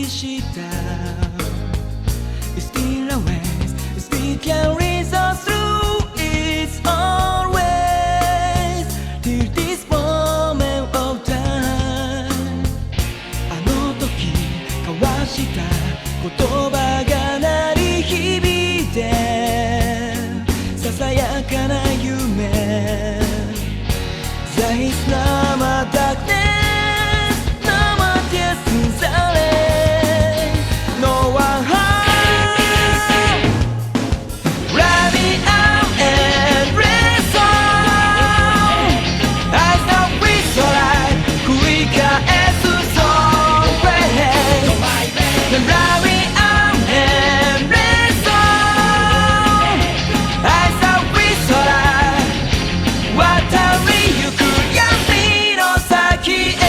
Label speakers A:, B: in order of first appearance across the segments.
A: した It's still a ways We can reason through It's always Till this moment of time あの時交わした言葉が鳴り響いてささやかな夢 There is no more darkness, no more tears in silence. No one home. Running out and race on. I know we so right. 繰り返す song play. Running out and race on. I know we so right. 渡りゆく闇の先へ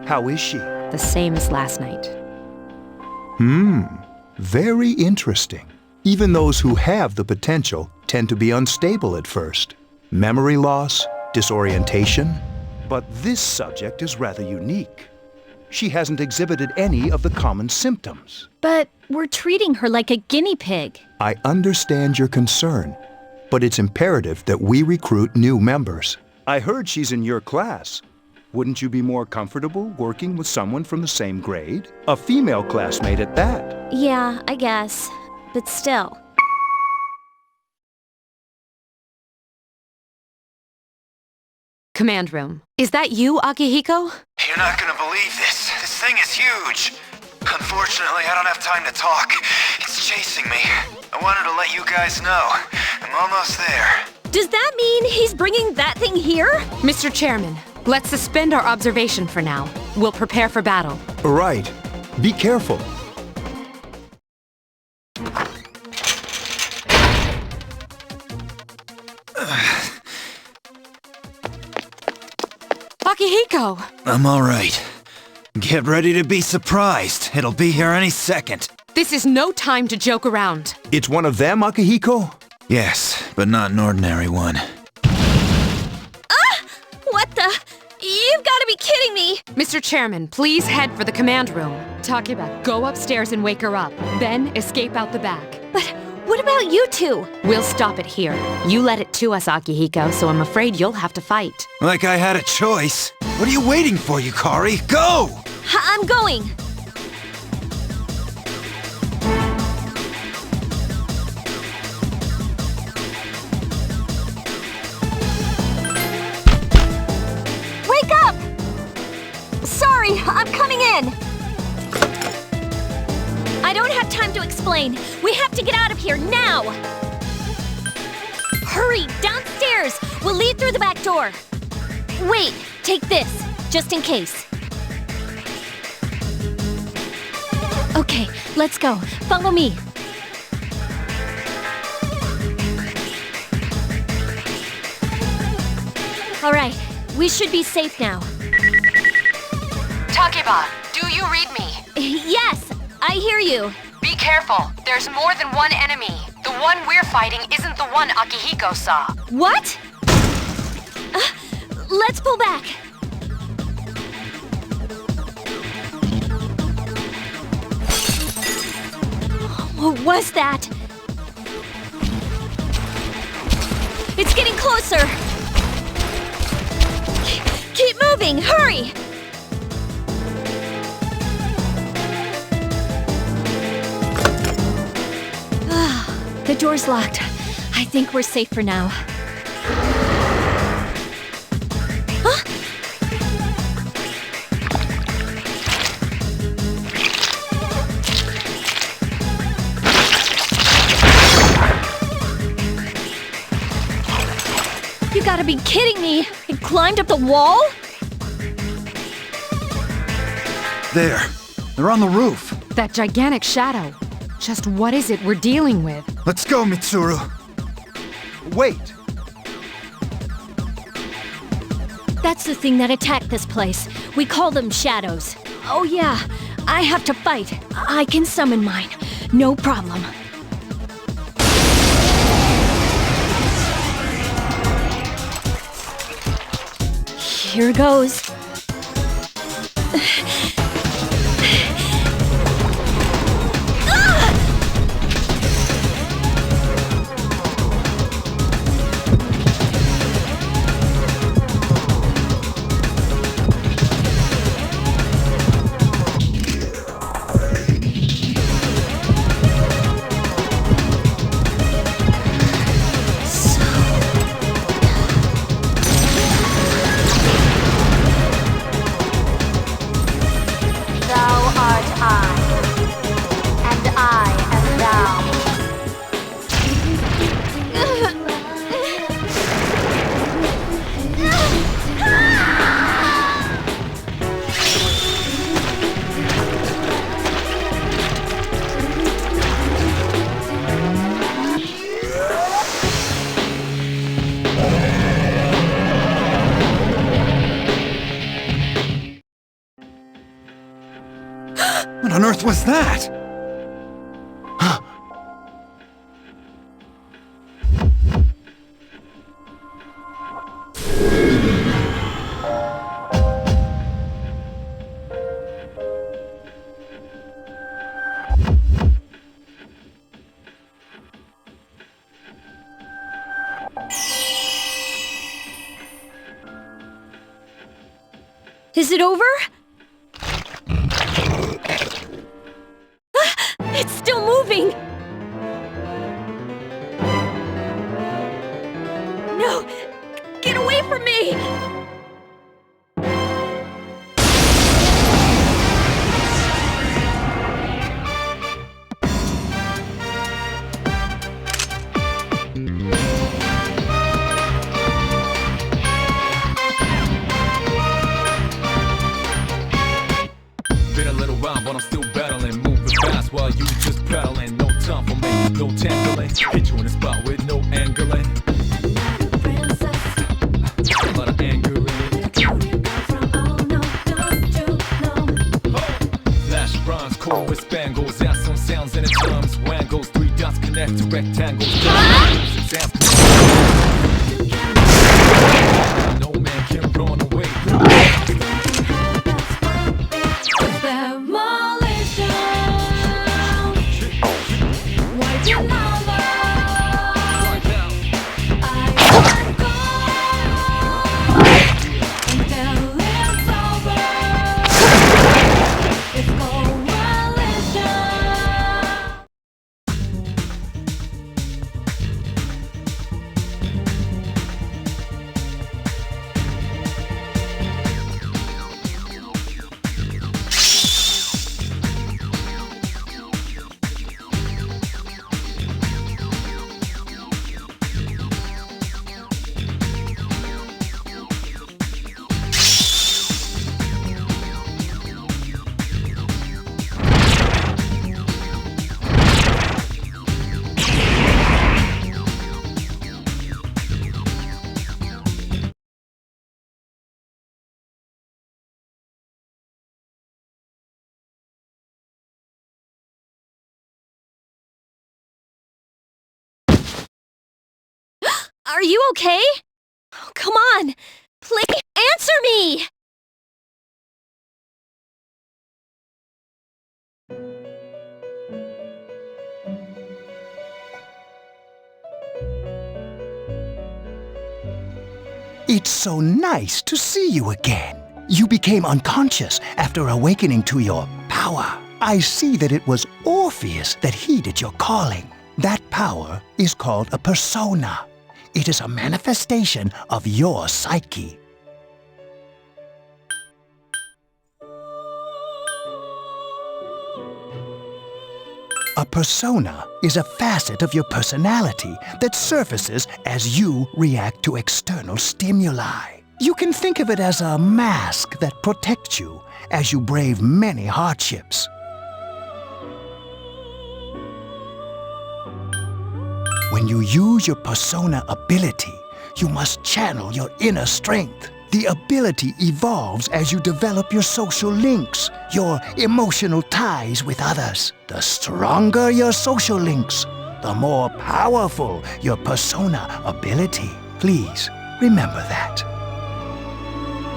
B: How is she?
C: The same as last night.
B: Very interesting. Even those who have the potential tend to be unstable at first. Memory loss, disorientation. But this subject is rather unique. She hasn't exhibited any of the common symptoms.
C: But we're treating her like a guinea pig.
B: I understand your concern, but it's imperative that we recruit new members. I heard she's in your class. Wouldn't you be more comfortable working with someone from the same grade? A female classmate at that.
C: Yeah, I guess. but still.
D: Command room. Is that you, Akihiko?
E: You're not gonna believe this. This thing is huge. Unfortunately, I don't have time to talk. It's chasing me. I wanted to let you guys know. I'm almost there.
C: Does that mean he's bringing that thing here?
D: Mr. Chairman, let's suspend our observation for now. We'll prepare for battle.
B: Right. Be careful.
D: Akihiko!
E: I'm alright. Get ready to be surprised. It'll be here any second.
D: This is no time to joke around.
B: It's one of them, Akihiko?
E: Yes, but not an ordinary one.
C: What the? You've got to be kidding me!
D: Mr. Chairman, please head for the command room. Takeba, go upstairs and wake her up. Then escape out the back.
C: But what about you two?
D: We'll stop it here. You led it to us, Akihiko, so I'm afraid you'll have to fight.
E: Like I had a choice. What are you waiting for, Yukari? Go!
C: I'm going! Wake up! Sorry, I'm coming in! I don't have time to explain. We have to get out of here now! Hurry, downstairs! We'll leave through the back door. Wait, take this, just in case. Okay, let's go. Follow me. All right, we should be safe now.
D: Takeba, do you read me?
C: Yes, I hear you.
D: Be careful. There's more than one enemy. The one we're fighting isn't the one Akihiko saw.
C: What? Let's pull back. What was that? It's getting closer. Keep moving, hurry! The door's locked. I think we're safe for now. You gotta be kidding me! It climbed up the wall?
E: There. They're on the roof.
D: That gigantic shadow. Just what is it we're dealing with?
E: Let's go, Mitsuru.
B: Wait.
C: That's the thing that attacked this place. We call them shadows. Oh yeah, I have to fight. I can summon mine. No problem. Here goes.
E: What on earth was that?
C: Is it over? It's still moving! me!
F: Been a little while, but I'm still battling. Moving fast while you just pedaling. No time for me, no tangling. Hit you in the spot with no angling. A lot of anger in it. Flash bronze, core with spangles. Add some sounds in its drums. Wangles, 3 dots connect to rectangles. No man can run away.
C: Are you okay? Oh, come on! Please answer me!
B: It's so nice to see you again. You became unconscious after awakening to your power. I see that it was Orpheus that heeded your calling. That power is called a persona. It is a manifestation of your psyche. A persona is a facet of your personality that surfaces as you react to external stimuli. You can think of it as a mask that protects you as you brave many hardships. When you use your persona ability, you must channel your inner strength. The ability evolves as you develop your social links, your emotional ties with others. The stronger your social links, the more powerful your persona ability. Please remember that.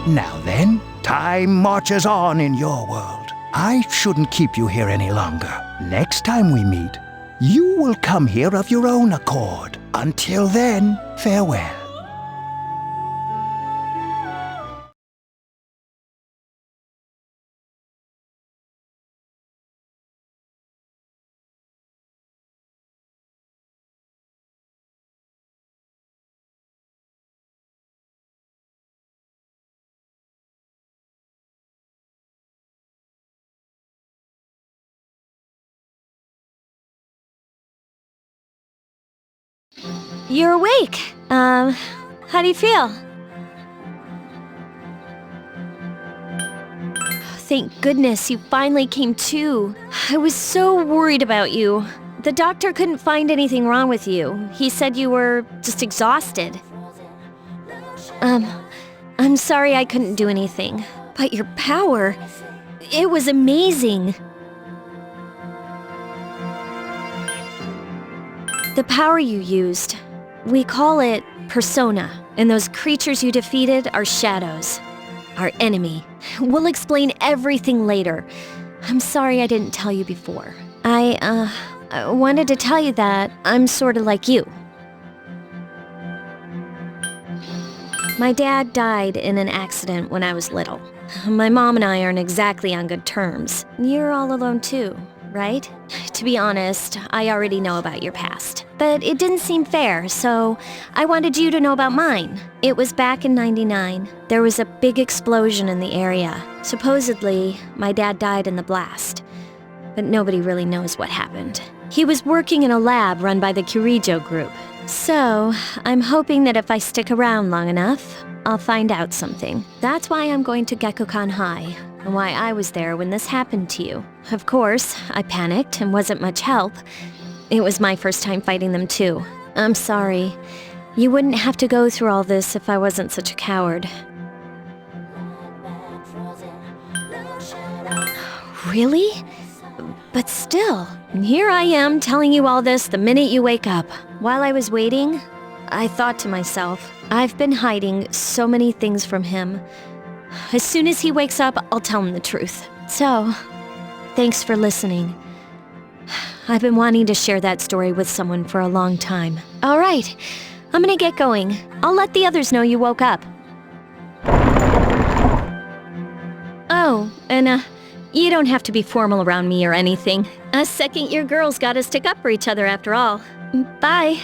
B: Now then, time marches on in your world. I shouldn't keep you here any longer. Next time we meet, you will come here of your own accord. Until then, farewell.
C: You're awake. How do you feel? Thank goodness you finally came to. I was so worried about you. The doctor couldn't find anything wrong with you. He said you were just exhausted. I'm sorry I couldn't do anything. But your power, it was amazing. The power you used, we call it persona, and those creatures you defeated are shadows, our enemy. We'll explain everything later. I'm sorry I didn't tell you before. I wanted to tell you that I'm sort of like you. My dad died in an accident when I was little. My mom and I aren't exactly on good terms. You're all alone too. right? To be honest, I already know about your past. But it didn't seem fair, so I wanted you to know about mine. It was back in '99. There was a big explosion in the area. Supposedly, my dad died in the blast. But nobody really knows what happened. He was working in a lab run by the Kirijo group. So, I'm hoping that if I stick around long enough, I'll find out something. That's why I'm going to Gekukan High, and why I was there when this happened to you. Of course, I panicked and wasn't much help. It was my first time fighting them too. I'm sorry. You wouldn't have to go through all this if I wasn't such a coward. Really? But still, here I am telling you all this the minute you wake up. While I was waiting, I thought to myself, I've been hiding so many things from him. As soon as he wakes up, I'll tell him the truth. So, thanks for listening. I've been wanting to share that story with someone for a long time. All right, I'm gonna get going. I'll let the others know you woke up. Oh, and you don't have to be formal around me or anything. Us second-year girls gotta stick up for each other after all. Bye.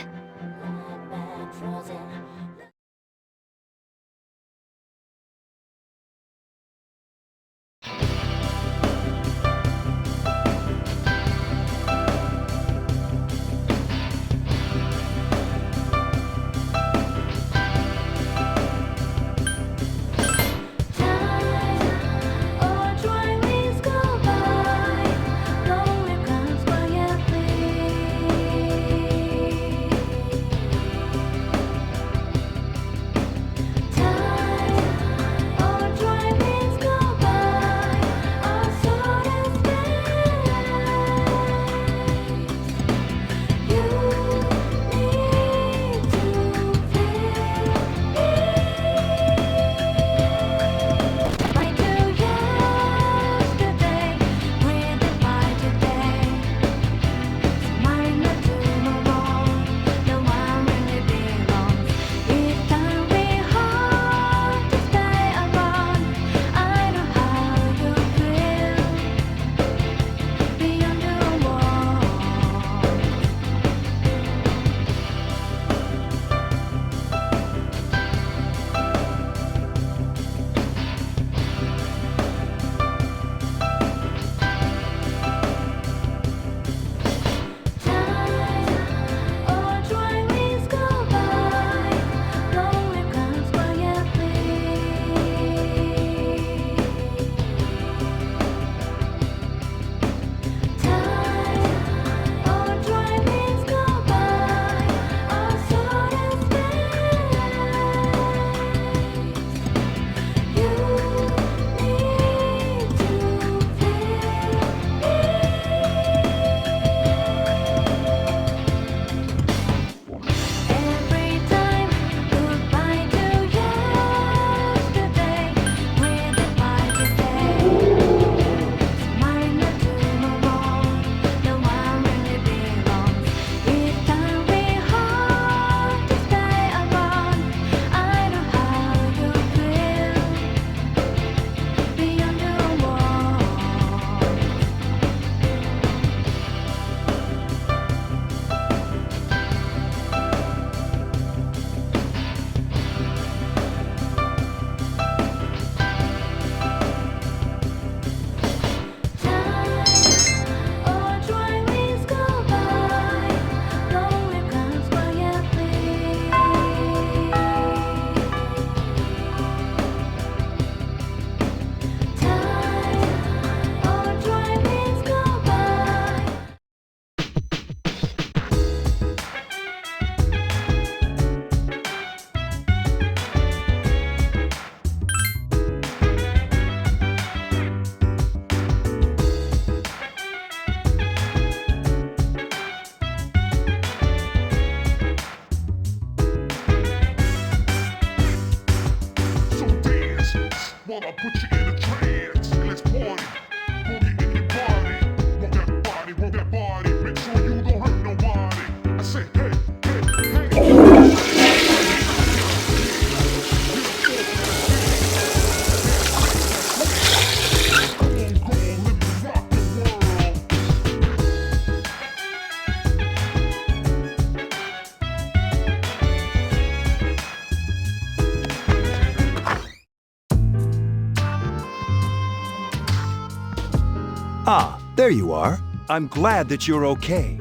B: there you are. I'm glad that you're okay.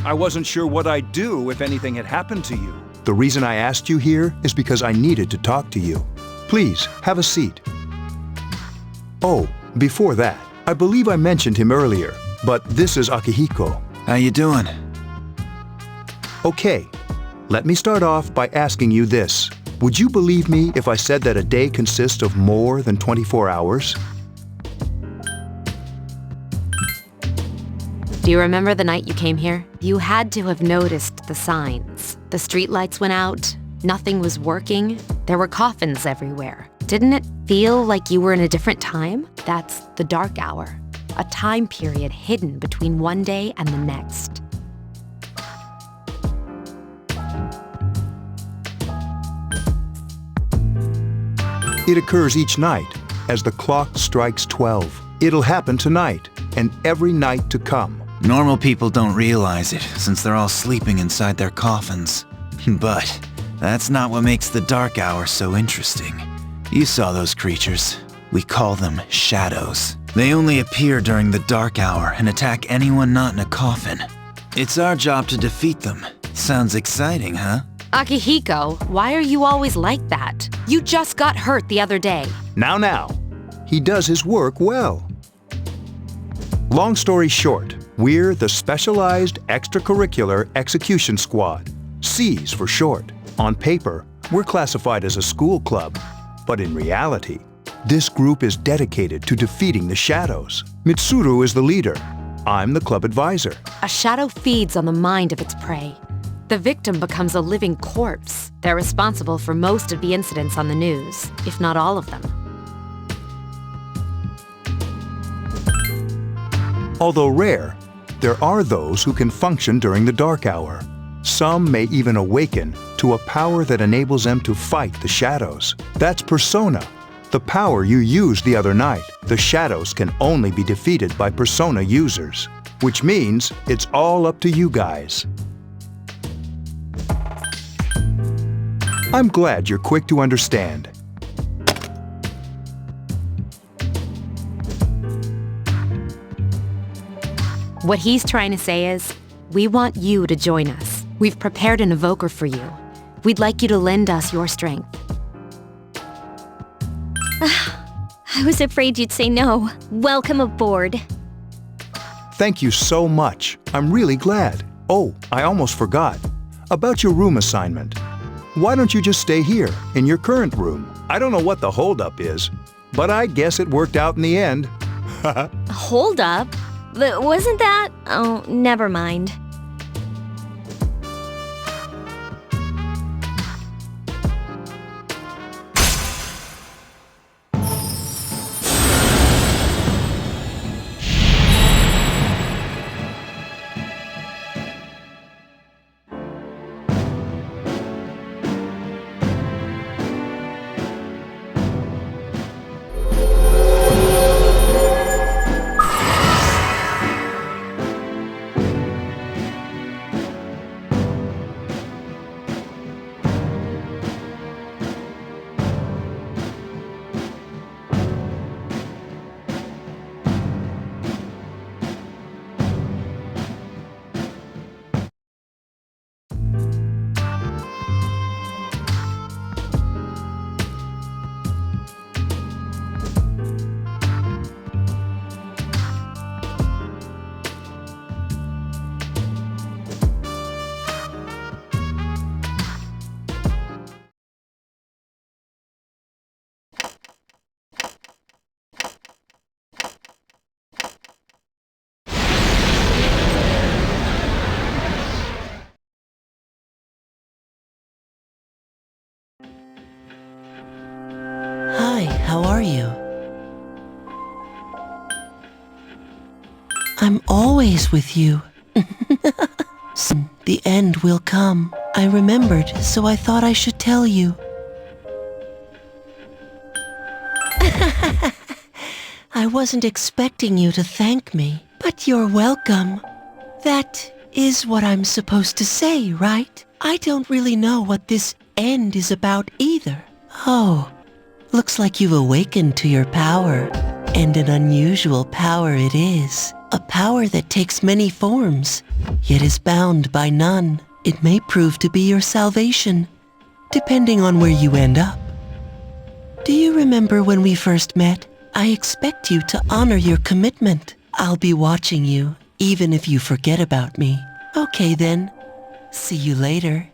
B: I wasn't sure what I'd do if anything had happened to you. The reason I asked you here is because I needed to talk to you. Please, have a seat. Oh, before that, I believe I mentioned him earlier, but this is Akihiko.
E: How you doing?
B: Okay, let me start off by asking you this. Would you believe me if I said that a day consists of more than 24 hours?
D: Do you remember the night you came here? You had to have noticed the signs. The streetlights went out, nothing was working, there were coffins everywhere. Didn't it feel like you were in a different time? That's the dark hour, a time period hidden between one day and the next.
B: It occurs each night as the clock strikes 12. It'll happen tonight and every night to come.
E: Normal people don't realize it, since they're all sleeping inside their coffins. But that's not what makes the dark hour so interesting. You saw those creatures. We call them shadows. They only appear during the dark hour and attack anyone not in a coffin. It's our job to defeat them. Sounds exciting, huh?
D: Akihiko, why are you always like that? You just got hurt the other day.
B: Now. He does his work well. Long story short, we're the Specialized Extracurricular Execution Squad, SEAS for short. On paper, we're classified as a school club, but in reality, this group is dedicated to defeating the shadows. Mitsuru is the leader. I'm the club advisor.
D: A shadow feeds on the mind of its prey. The victim becomes a living corpse. They're responsible for most of the incidents on the news, if not all of them.
B: Although rare, there are those who can function during the dark hour. Some may even awaken to a power that enables them to fight the shadows. That's Persona, the power you used the other night. The shadows can only be defeated by Persona users, which means it's all up to you guys. I'm glad you're quick to understand.
D: What he's trying to say is, we want you to join us. We've prepared an evoker for you. We'd like you to lend us your strength.
C: I was afraid you'd say no. Welcome aboard.
B: Thank you so much. I'm really glad. Oh, I almost forgot. About your room assignment. Why don't you just stay here, in your current room? I don't know what the holdup is, but I guess it worked out in the end.
C: Hold up. But wasn't that? Oh, never mind.
G: Hi, how are you? I'm always with you. Soon the end will come. I remembered, so I thought I should tell you. I wasn't expecting you to thank me, but you're welcome. That is what I'm supposed to say, right? I don't really know what this end is about either. Oh, looks like you've awakened to your power, and an unusual power it is. A power that takes many forms, yet is bound by none. It may prove to be your salvation, depending on where you end up. Do you remember when we first met? I expect you to honor your commitment. I'll be watching you, even if you forget about me. Okay then. See you later.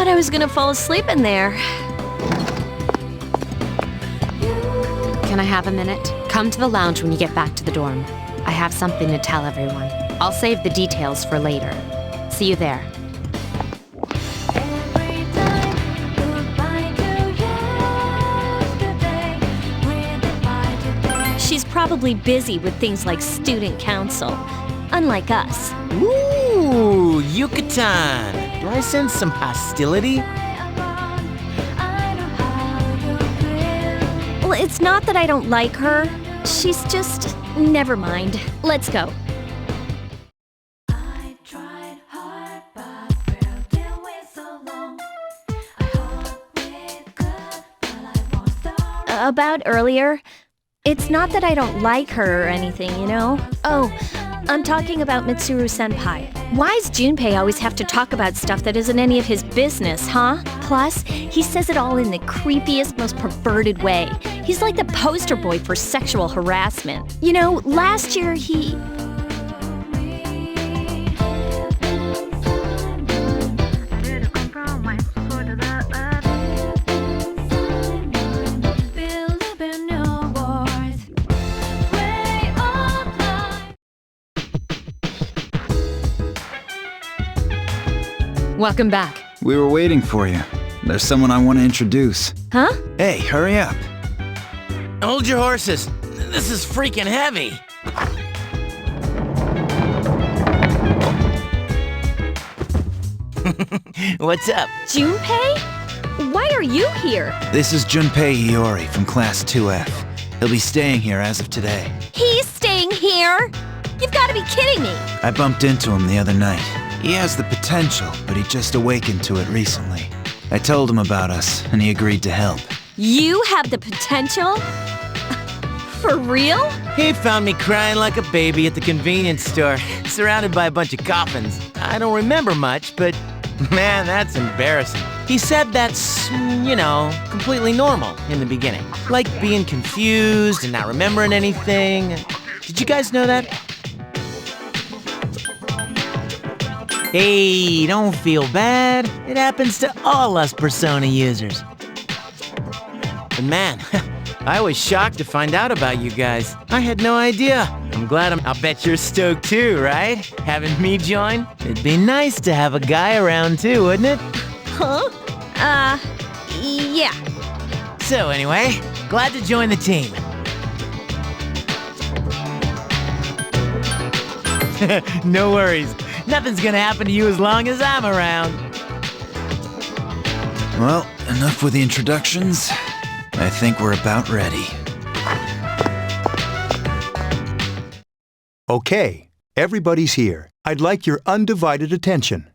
C: I was gonna fall asleep in there.
D: Can I have a minute? Come to the lounge when you get back to the dorm. I have something to tell everyone. I'll save the details for later. See you there.
C: She's probably busy with things like student council, unlike us.
H: Ooh, Yucatan! Do I sense some hostility?
C: Well, it's not that I don't like her. She's just... never mind. Let's go. About earlier, it's not that I don't like her or anything, you know? Oh, I'm talking about Mitsuru-senpai. Why's Junpei always have to talk about stuff that isn't any of his business, huh? Plus, he says it all in the creepiest, most perverted way. He's like the poster boy for sexual harassment. You know, last year he...
D: Welcome back.
E: We were waiting for you. There's someone I want to introduce.
C: Huh?
E: Hey, hurry up.
H: Hold your horses. This is freaking heavy. What's up?
C: Junpei? Why are you here?
E: This is Junpei Iori from Class 2F. He'll be staying here as of today.
C: He's staying here? You've got to be kidding me.
E: I bumped into him the other night. He has the potential, but he just awakened to it recently. I told him about us, and he agreed to help.
C: You have the potential? For real?
H: He found me crying like a baby at the convenience store, surrounded by a bunch of coffins. I don't remember much, but man, that's embarrassing. He said that's, you know, completely normal in the beginning. Like being confused and not remembering anything. Did you guys know that? Hey, don't feel bad. It happens to all us Persona users. But man, I was shocked to find out about you guys. I had no idea. I'm glad I'll bet you're stoked too, right? Having me join? It'd be nice to have a guy around too, wouldn't it?
C: Huh? Yeah.
H: So anyway, glad to join the team. No worries. Nothing's gonna happen to you as long as I'm around.
E: Well, enough with the introductions. I think we're about ready.
B: Okay, everybody's here. I'd like your undivided attention.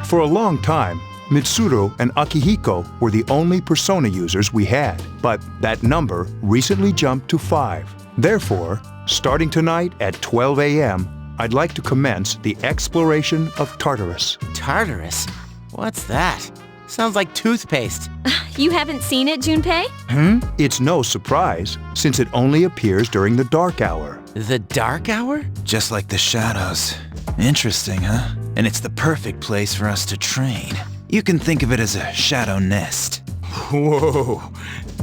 B: For a long time, Mitsuru and Akihiko were the only Persona users we had, but that number recently jumped to 5. Therefore, starting tonight at 12 a.m., I'd like to commence the exploration of Tartarus.
H: Tartarus? What's that? Sounds like toothpaste.
C: You haven't seen it, Junpei?
B: It's no surprise, since it only appears during the dark hour.
H: The dark hour?
E: Just like the shadows. Interesting, huh? And it's the perfect place for us to train. You can think of it as a shadow nest.
H: Whoa.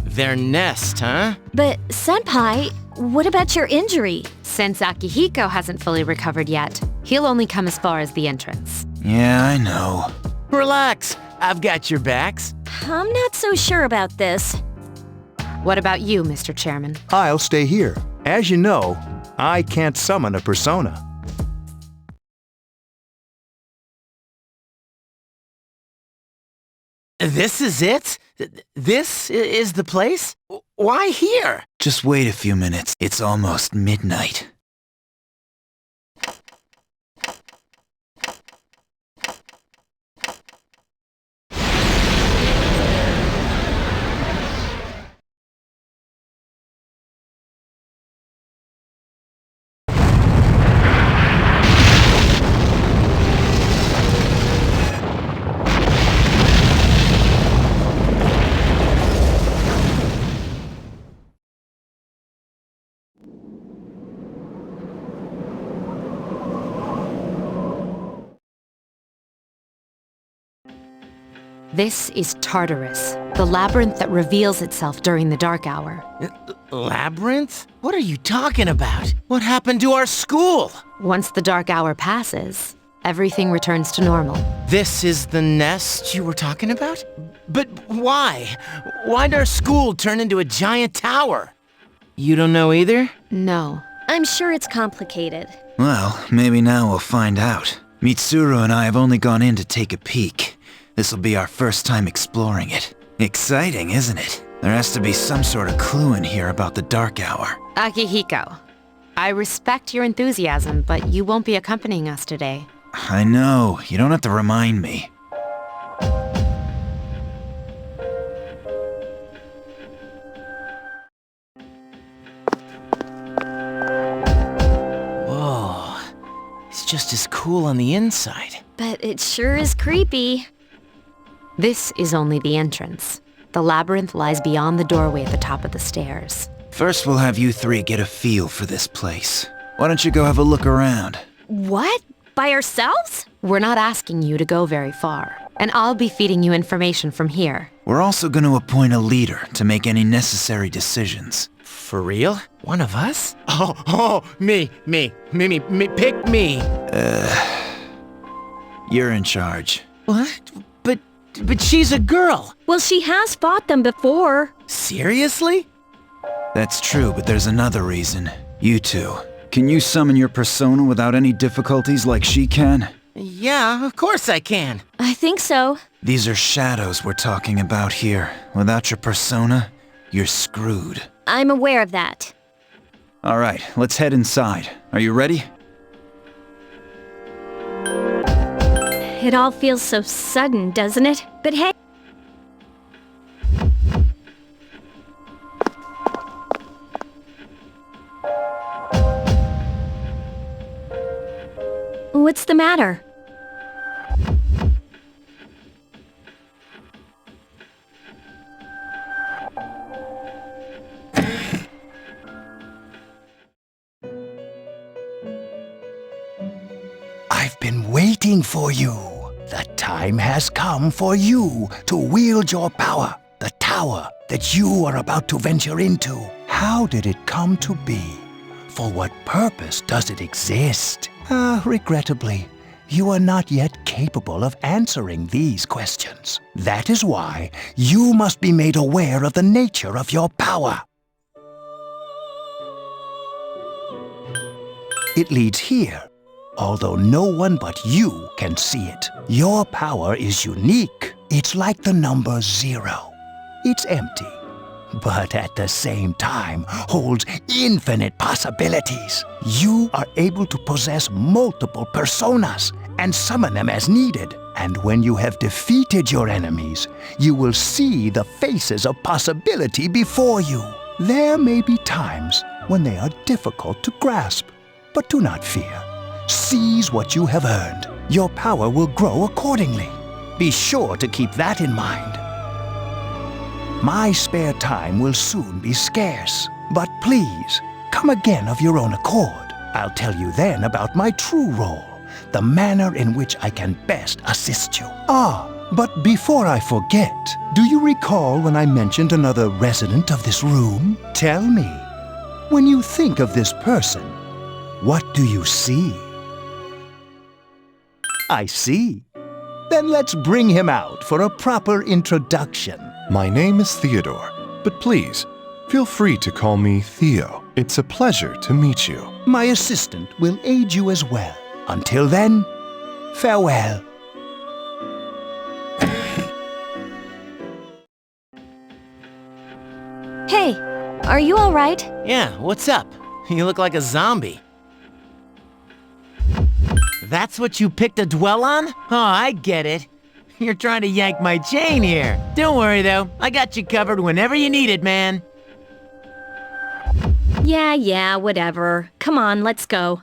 H: Their nest, huh?
C: But, Senpai, what about your injury?
D: Since Akihiko hasn't fully recovered yet, He'll only come as far as the entrance.
E: Yeah, I know.
H: Relax. I've got your backs.
C: I'm not so sure about this.
D: What about you, Mr. Chairman?
B: I'll stay here. As you know, I can't summon a persona.
H: This is it? This is the place? Why here?
E: Just wait a few minutes. It's almost midnight.
D: This is Tartarus, the labyrinth that reveals itself during the dark hour.
H: Labyrinth? What are you talking about? What happened to our school?
D: Once the dark hour passes, everything returns to normal.
H: This is the nest you were talking about? But why? Why'd our school turn into a giant tower? You don't know either?
D: No.
C: I'm sure it's complicated.
E: Well, maybe now we'll find out. Mitsuru and I have only gone in to take a peek. This'll be our first time exploring it. Exciting, isn't it? There has to be some sort of clue in here about the dark hour.
D: Akihiko, I respect your enthusiasm, but you won't be accompanying us today.
E: I know, you don't have to remind me.
H: Whoa. It's just as cool on the inside.
C: But it sure is creepy.
D: This is only the entrance. The labyrinth lies beyond the doorway at the top of the stairs.
E: First we'll have you three get a feel for this place. Why don't you go have a look around?
C: What? By ourselves?
D: We're not asking you to go very far, and I'll be feeding you information from here.
E: We're also going to appoint a leader to make any necessary decisions.
H: For real? One of us? Oh, me, pick me.
E: You're in charge.
H: What? But she's a girl.
C: Well, she has fought them before.
H: Seriously?
E: That's true, but there's another reason. You two. Can you summon your persona without any difficulties like she can?
H: Yeah, of course I can.
C: I think so.
E: These are shadows we're talking about here. Without your persona, you're screwed.
C: I'm aware of that.
E: Alright, let's head inside. Are you ready?
C: It all feels so sudden, doesn't it? But hey... What's the matter?
B: I've been waiting for you. The time has come for you to wield your power, the tower that you are about to venture into. How did it come to be? For what purpose does it exist? Regrettably, you are not yet capable of answering these questions. That is why you must be made aware of the nature of your power. It leads here, although no one but you can see it. Your power is unique. It's like the number 0. It's empty, but at the same time holds infinite possibilities. You are able to possess multiple personas and summon them as needed. And when you have defeated your enemies, you will see the faces of possibility before you. There may be times when they are difficult to grasp, but do not fear. Seize what you have earned. Your power will grow accordingly. Be sure to keep that in mind. My spare time will soon be scarce, but please, come again of your own accord. I'll tell you then about my true role, the manner in which I can best assist you. But before I forget, do you recall when I mentioned another resident of this room? Tell me, when you think of this person, what do you see? I see. Then let's bring him out for a proper introduction.
I: My name is Theodore, but please, feel free to call me Theo. It's a pleasure to meet you.
B: My assistant will aid you as well. Until then, farewell.
C: Hey, are you alright?
H: Yeah, what's up? You look like a zombie. That's what you picked to dwell on? Oh, I get it. You're trying to yank my chain here. Don't worry, though. I got you covered whenever you need it, man.
C: Yeah, whatever. Come on, let's go.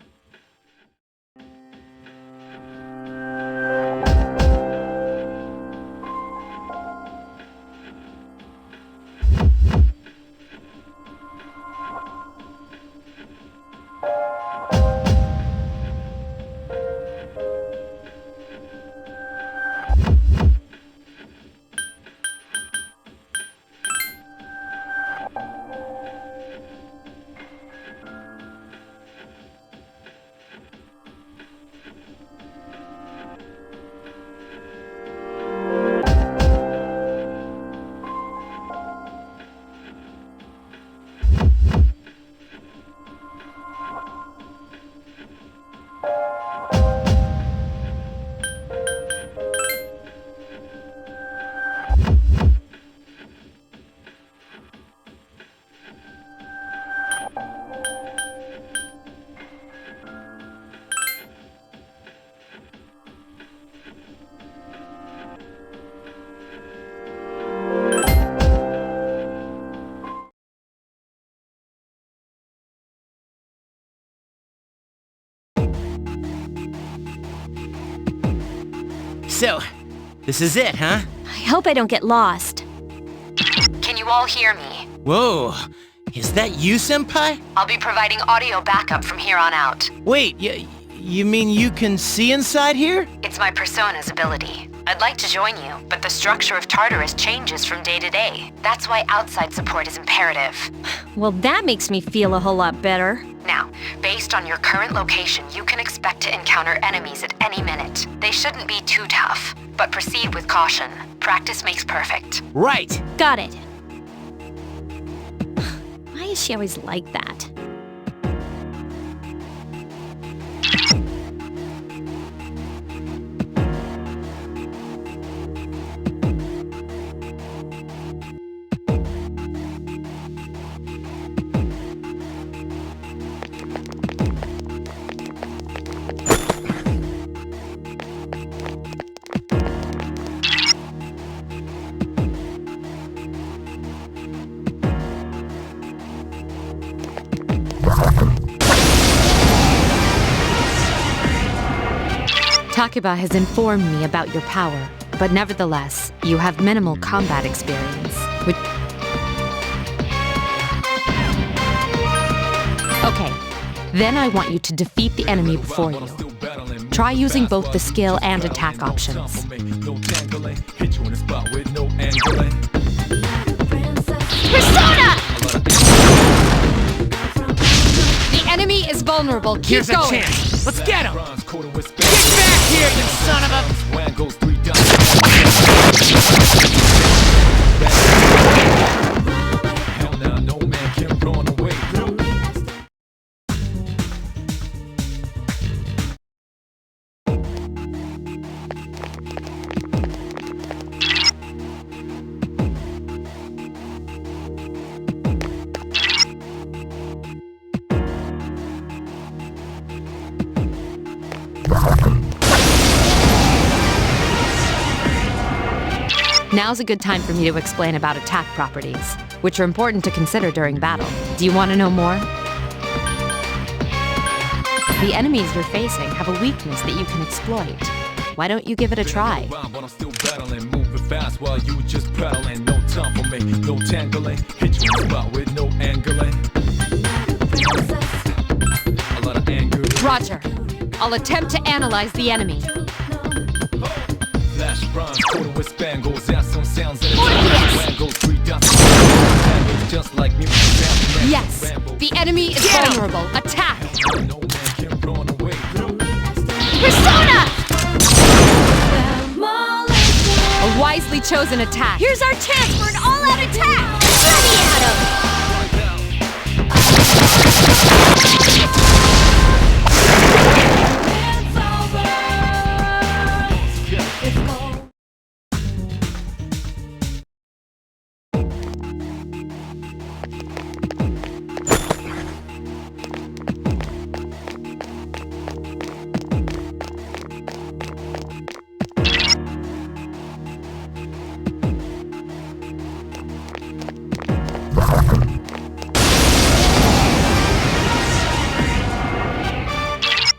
H: So, this is it, huh?
C: I hope I don't get lost.
D: Can you all hear me?
H: Whoa, is that you, Senpai?
D: I'll be providing audio backup from here on out.
H: Wait, you mean you can see inside here?
D: It's my persona's ability. I'd like to join you, but the structure of Tartarus changes from day to day. That's why outside support is imperative.
C: Well, that makes me feel a whole lot better.
D: Now, based on your current location, you can expect to encounter enemies at any minute. They shouldn't be too tough, but proceed with caution. Practice makes perfect.
H: Right.
C: Got it. Why is she always like that?
D: Takuba has informed me about your power, but nevertheless, you have minimal combat experience. Okay, then I want you to defeat the enemy before you. Try using both the skill and attack options.
C: Persona!
D: The enemy is vulnerable. Keep
H: Here's
D: going.
H: a chance. Let's get him. Get back here, you son of a...
F: Hell nah, no man can run away.
D: Now's a good time for me to explain about attack properties, which are important to consider during battle. Do you want to know more? The enemies you're facing have a weakness that you can exploit. Why don't you give it a try?
F: But I'm still battling, moving fast while you just pedaling. No time for me, no tangling. Hit you in the spot with no angling. A lot of anger.
D: Roger. I'll attempt to analyze the enemy.
F: Flash rhymes, quarter with spangles, ass on sounds and wangles, 3 dots, just like me.
D: Yes, the enemy is vulnerable. Attack!
F: No man can run away.
C: Persona!
D: A wisely chosen attack.
C: Here's our chance for an all-out attack! Ready, Adam!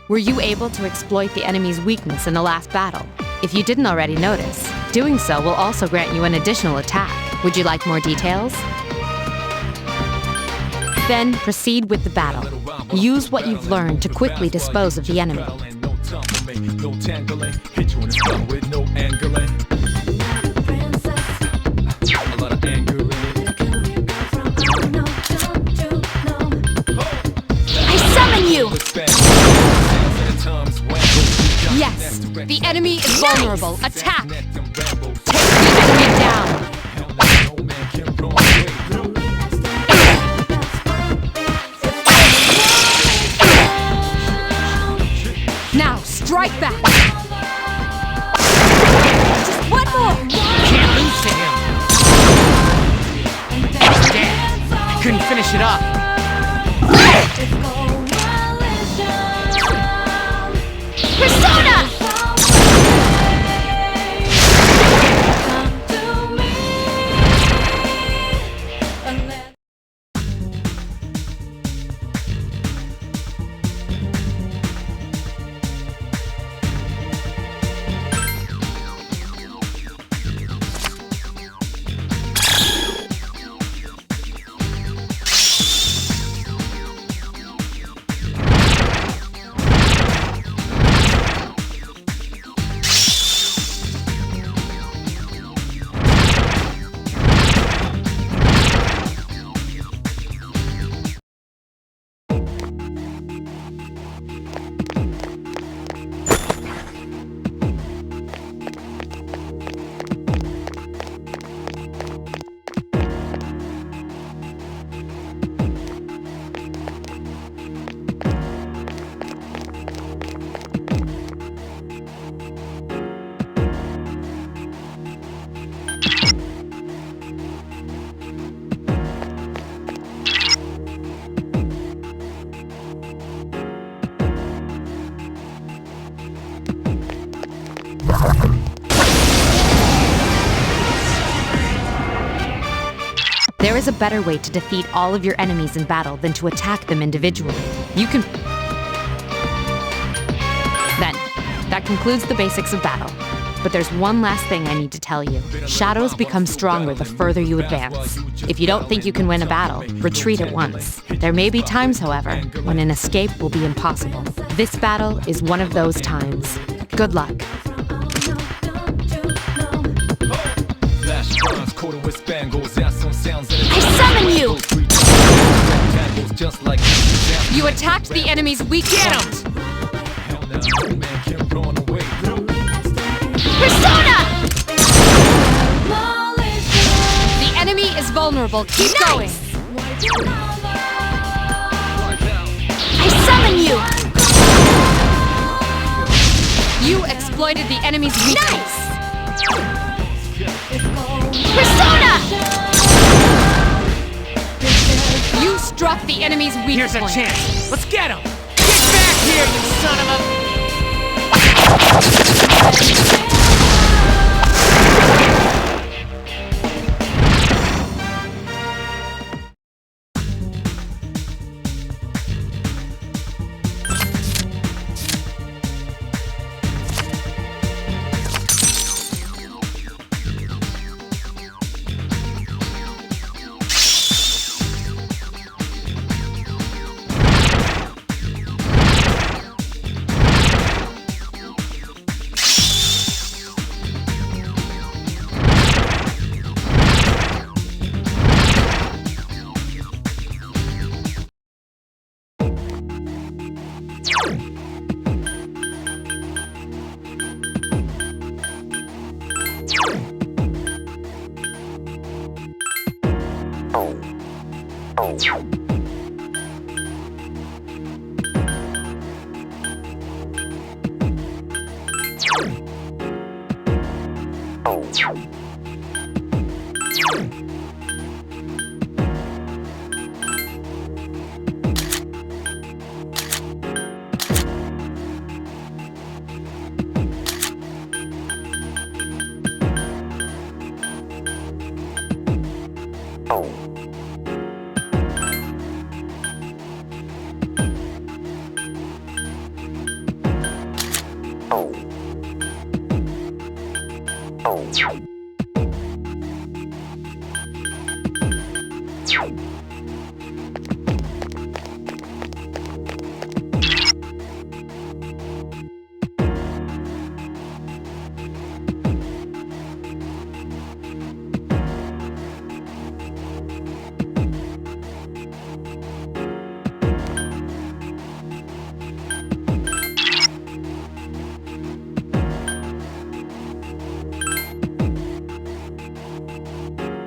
D: Were you able to exploit the enemy's weakness in the last battle? If you didn't already notice, doing so will also grant you an additional attack. Would you like more details? Then proceed with the battle. Use what you've learned to quickly dispose of the enemy.
F: No tangling, hit you in the spot with no angling. A lot of anger in it.
C: I summon you!
D: Yes, the enemy is vulnerable. Attack! Take the enemy down! Now, strike back!
C: Just one more!
H: Can't lose to him. Damn, I couldn't finish it off.
C: Persona!
D: There is a better way to defeat all of your enemies in battle than to attack them individually. You can... Then, that concludes the basics of battle. But there's one last thing I need to tell you. Shadows become stronger the further you advance. If you don't think you can win a battle, retreat at once. There may be times, however, when an escape will be impossible. This battle is one of those times. Good luck.
C: I summon you!
D: You attacked the enemy's weak point.
C: Persona!
D: The enemy is vulnerable. Keep going.
C: I summon you!
D: You exploited the enemy's weakness.
C: Persona!
D: You struck the enemy's weak
H: Here's a
D: point.
H: chance. Let's get him. Get back here, you son of a...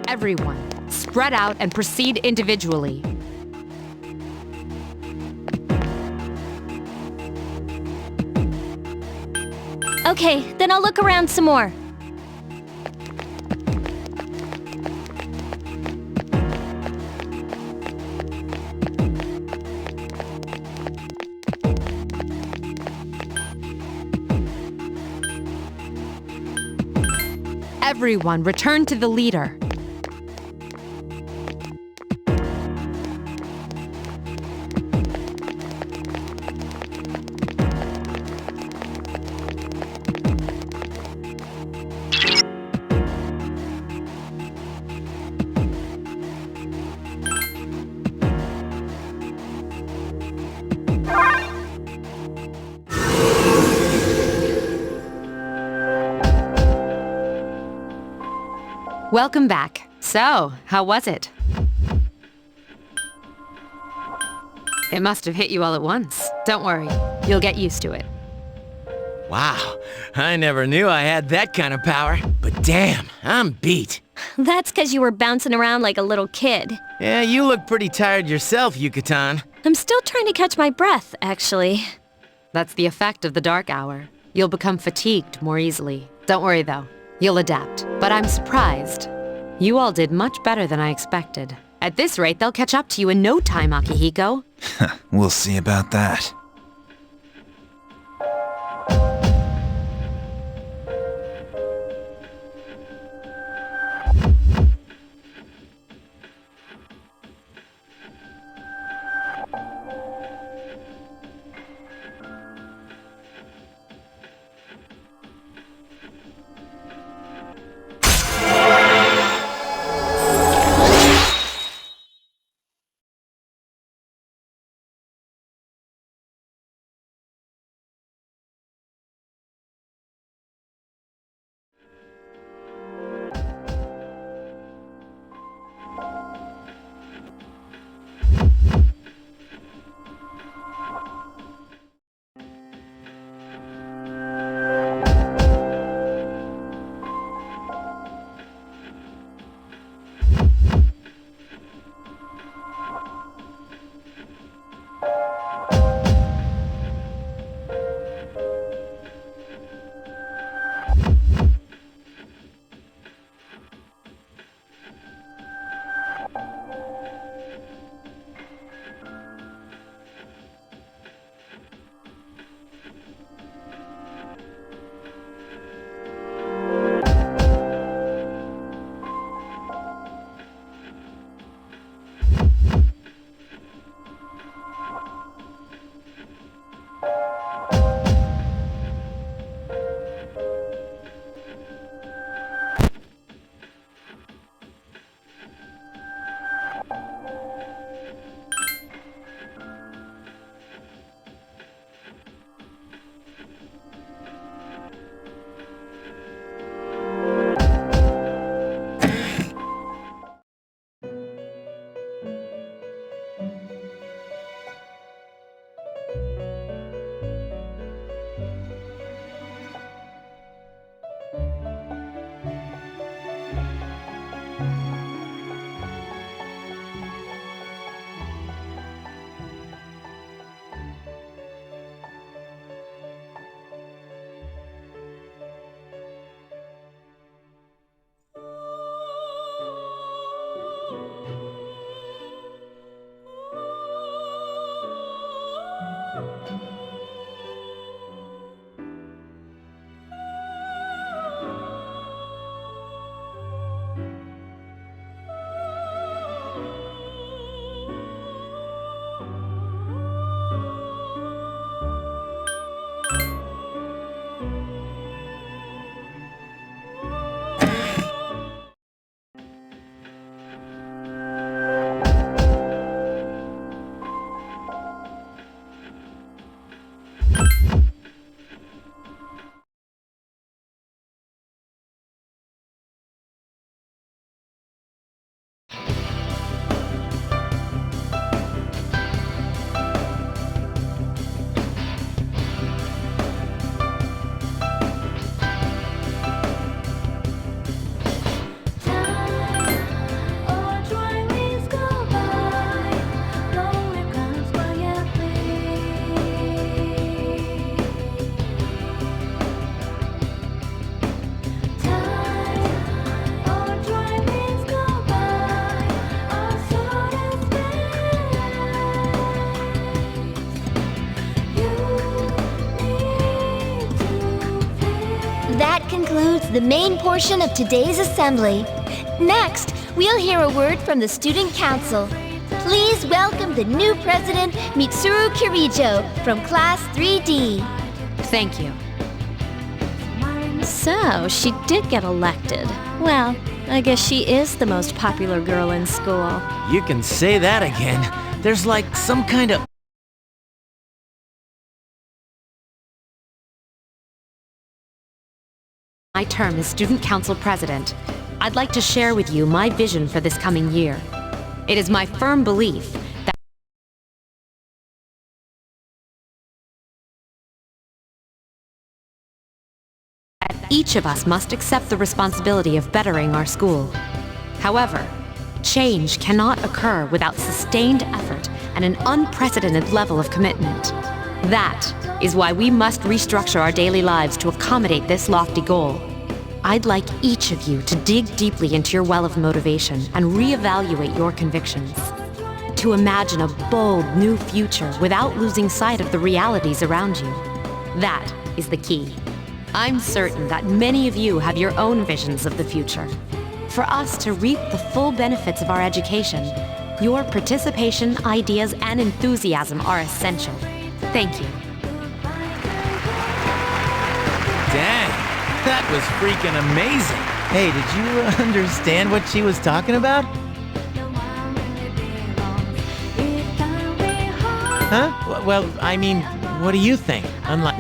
D: Everyone, spread out and proceed individually.
C: Okay, then I'll look around some more.
D: Everyone, return to the leader. Welcome back. So, how was it? It must have hit you all at once. Don't worry, you'll get used to it.
H: Wow, I never knew I had that kind of power. But damn, I'm beat.
C: That's 'cause you were bouncing around like a little kid.
H: Yeah, you look pretty tired yourself, Yucatan.
C: I'm still trying to catch my breath, actually.
D: That's the effect of the dark hour. You'll become fatigued more easily. Don't worry though, you'll adapt. But I'm surprised. You all did much better than I expected. At this rate, they'll catch up to you in no time, Akihiko.
E: We'll see about that.
J: the main portion of today's assembly. Next, we'll hear a word from the Student Council. Please welcome the new president, Mitsuru Kirijo, from Class 3D.
D: Thank you.
C: So, she did get elected. Well, I guess she is the most popular girl in school.
H: You can say that again. There's like some kind of...
D: My term as Student Council President, I'd like to share with you my vision for this coming year. It is my firm belief that each of us must accept the responsibility of bettering our school. However, change cannot occur without sustained effort and an unprecedented level of commitment. That is why we must restructure our daily lives to accommodate this lofty goal. I'd like each of you to dig deeply into your well of motivation and reevaluate your convictions. To imagine a bold new future without losing sight of the realities around you. That is the key. I'm certain that many of you have your own visions of the future. For us to reap the full benefits of our education, your participation, ideas, and enthusiasm are essential. Thank you.
H: Dang, that was freaking amazing. Hey, did you understand what she was talking about? Huh? Well, I mean, what do you think? I'm like...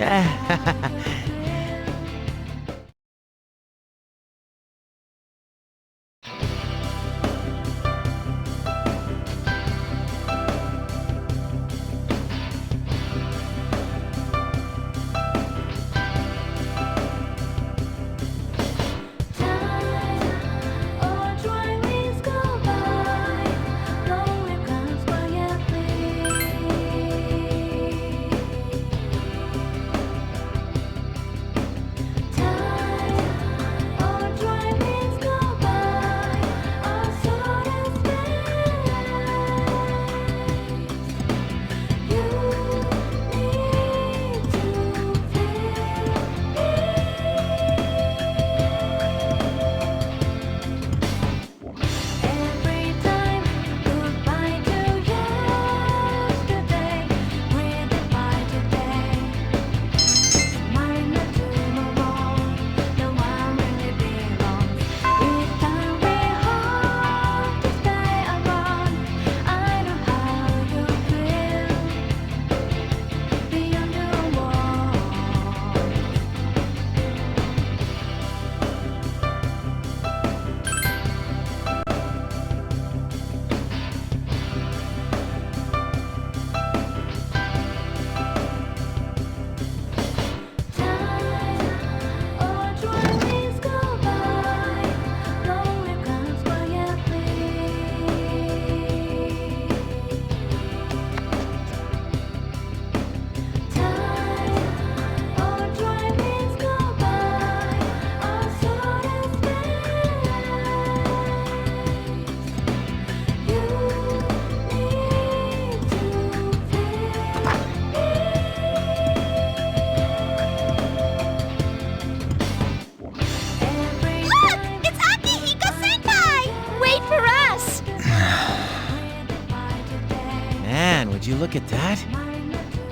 H: Would you look at that?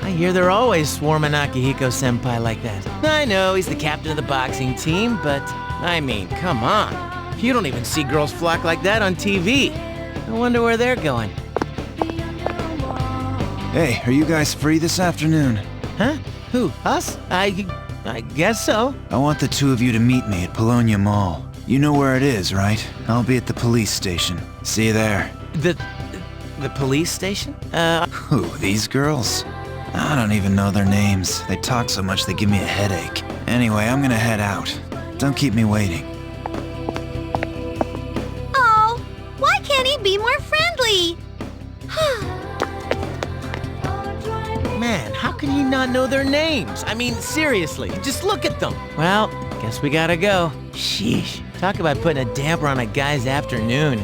H: I hear they're always swarming Akihiko-senpai like that. I know he's the captain of the boxing team, but I mean, come on. You don't even see girls flock like that on TV. I wonder where they're going.
E: Hey, are you guys free this afternoon?
H: Huh? Who? Us? I guess so.
E: I want the two of you to meet me at Polonia Mall. You know where it is, right? I'll be at the police station. See you there.
H: The police station?
E: Who, these girls? I don't even know their names. They talk so much they give me a headache. Anyway, I'm gonna head out. Don't keep me waiting.
J: Oh, why can't he be more friendly?
H: Man, how can he not know their names? I mean, seriously, just look at them. Well, guess we gotta go. Sheesh, talk about putting a damper on a guy's afternoon.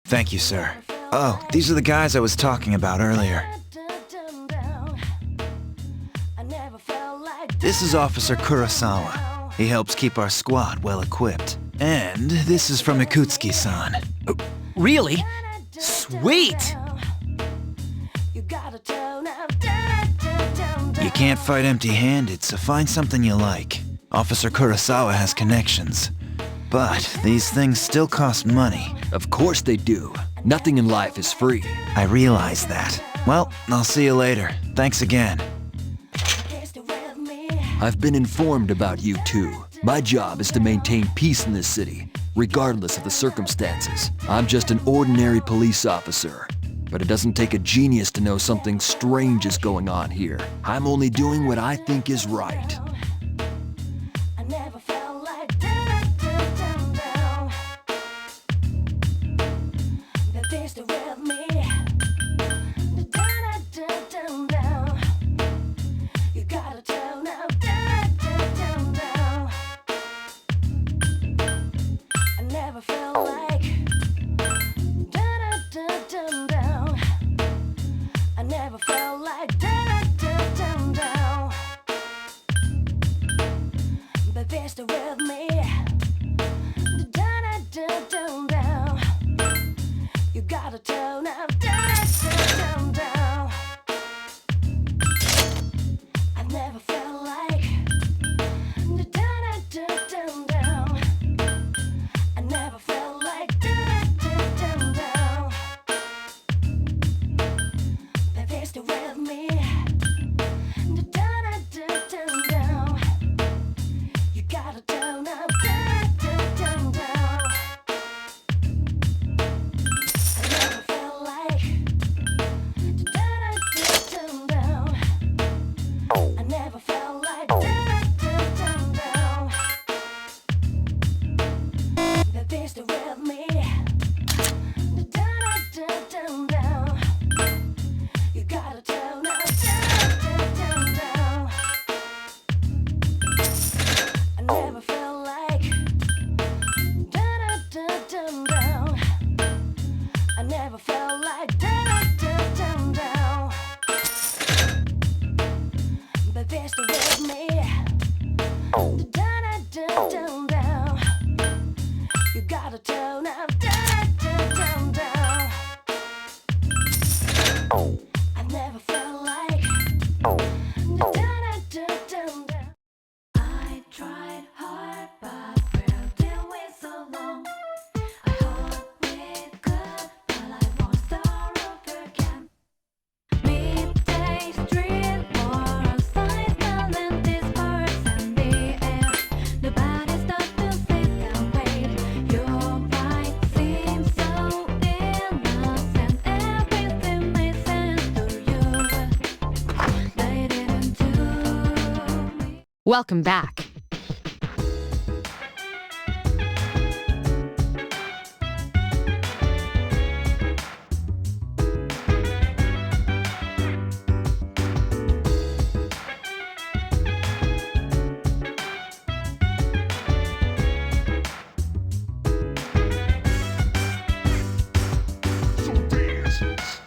E: Thank you, sir. Oh, these are the guys I was talking about earlier. This is Officer Kurosawa. He helps keep our squad well equipped. And this is from Ikutsuki-san.
H: Really? Sweet!
E: You can't fight empty-handed, so find something you like. Officer Kurosawa has connections. But these things still cost money.
K: Of course they do. Nothing in life is free.
E: I realize that. Well, I'll see you later. Thanks again.
K: I've been informed about you two. My job is to maintain peace in this city, regardless of the circumstances. I'm just an ordinary police officer. But it doesn't take a genius to know something strange is going on here. I'm only doing what I think is right.
D: Welcome back.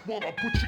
L: Wanna put you